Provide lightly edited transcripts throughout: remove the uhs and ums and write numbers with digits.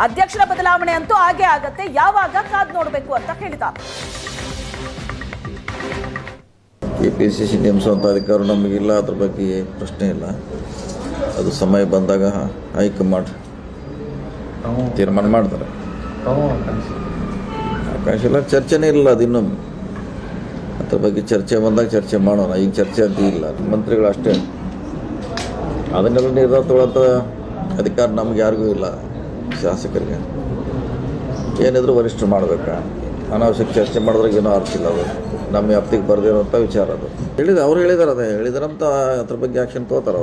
ಅಧ್ಯಕ್ಷರ ಬದಲಾವಣೆ ಅಂತೂ ಆಗೇ ಆಗತ್ತೆ, ಯಾವಾಗ ಕಾದ್ ನೋಡಬೇಕು ಅಂತ ಹೇಳಿದ್ದಾರೆ. KPCC ನೇಮಿಸುವಂಥ ಅಧಿಕಾರ ನಮಗಿಲ್ಲ, ಅದ್ರ ಬಗ್ಗೆ ಪ್ರಶ್ನೆ ಇಲ್ಲ. ಅದು ಸಮಯ ಬಂದಾಗ ಹೈಕಮಾಂಡ್ ತೀರ್ಮಾನ ಮಾಡ್ತಾರೆ. ಅವಕಾಶ ಇಲ್ಲ, ಚರ್ಚೆನೇ ಇಲ್ಲ. ಅದು ಇನ್ನೊಮ್ಮೆ ಅದ್ರ ಬಗ್ಗೆ ಚರ್ಚೆ ಬಂದಾಗ ಚರ್ಚೆ ಮಾಡೋಣ. ಈಗ ಚರ್ಚೆ ಅಂತ ಇಲ್ಲ. ಮಂತ್ರಿಗಳು ಅಷ್ಟೇ, ಅದನ್ನೆಲ್ಲ ನಿರ್ಧಾರ ತಗೊಳ್ಳೋಂಥ ಅಧಿಕಾರ ನಮ್ಗೆ ಯಾರಿಗೂ ಇಲ್ಲ. ಶಾಸಕರಿಗೆ ಏನಿದ್ರು ವರಿಷ್ಠರು ಮಾಡಬೇಕಾ? ಅನಾವಶ್ಯಕ ಚರ್ಚೆ ಮಾಡಿದ್ರಾಗ ಏನೋ ಅರ್ಥ ಇಲ್ಲ. ಅದು ನಮ್ಮ ವ್ಯಾಪ್ತಿಗೆ ಬರೆದಿರೋಂಥ ವಿಚಾರ. ಅದು ಅವ್ರು ಹೇಳಿದಾರೆ, ಅದೇ ಹೇಳಿದಾರಂತ ಅದ್ರ ಬಗ್ಗೆ ಆ್ಯಕ್ಷನ್ ತೊಗೋತಾರೆ.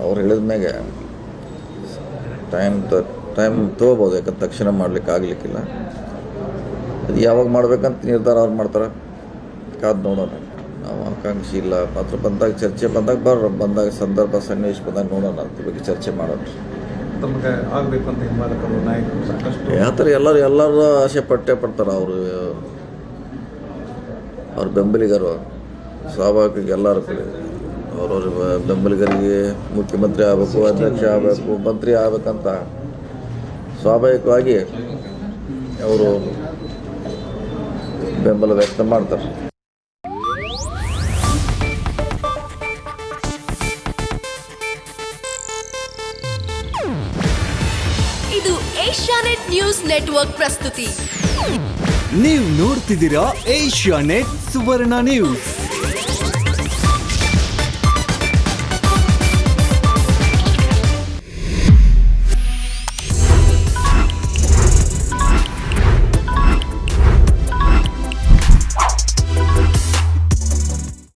ಅವ್ರು ಹೇಳಿದ ಮ್ಯಾಗೆ ಟೈಮ್ ತೊಗೋಬೋದು. ಯಾಕಂದ್ರೆ ತಕ್ಷಣ ಮಾಡ್ಲಿಕ್ಕೆ ಆಗಲಿಕ್ಕಿಲ್ಲ. ಅದು ಯಾವಾಗ ಮಾಡ್ಬೇಕಂತ ನಿರ್ಧಾರ ಅವ್ರು ಮಾಡ್ತಾರೆ, ಕಾದು ನೋಡೋಣ. ನಾವು ಆಕಾಂಕ್ಷಿ ಇಲ್ಲ. ಮಾತ್ರ ಬಂದಾಗ ಚರ್ಚೆ ಬಂದಾಗ ಸಂದರ್ಭ ಸನ್ನಿವೇಶ ಬಂದಾಗ ನೋಡೋಣ. ಅದ್ರ ಬಗ್ಗೆ ಚರ್ಚೆ ಮಾಡೋಣ. ಯಾವ ಥರ ಎಲ್ಲರೂ ಆಸೆ ಪಡ್ತಾರೆ. ಅವ್ರ ಬೆಂಬಲಿಗರು ಸ್ವಾಭಾವಿಕ ಎಲ್ಲರೂ ಕಡೆ ಅವ್ರವ್ರ ಬೆಂಬಲಿಗರಿಗೆ ಮುಖ್ಯಮಂತ್ರಿ ಆಗಬೇಕು, ಅಧ್ಯಕ್ಷ ಆಗಬೇಕು, ಮಂತ್ರಿ ಆಗಬೇಕಂತ ಸ್ವಾಭಾವಿಕವಾಗಿ ಅವರು ಬೆಂಬಲ ವ್ಯಕ್ತ ಮಾಡ್ತಾರೆ. ಇದು ಏಷ್ಯಾನೆಟ್ ನ್ಯೂಸ್ ನೆಟ್ವರ್ಕ್ ಪ್ರಸ್ತುತಿ. ನೀವು ನೋಡ್ತಿದ್ದೀರಾ ಏಷ್ಯಾನೆಟ್ ಸುವರ್ಣ ನ್ಯೂಸ್.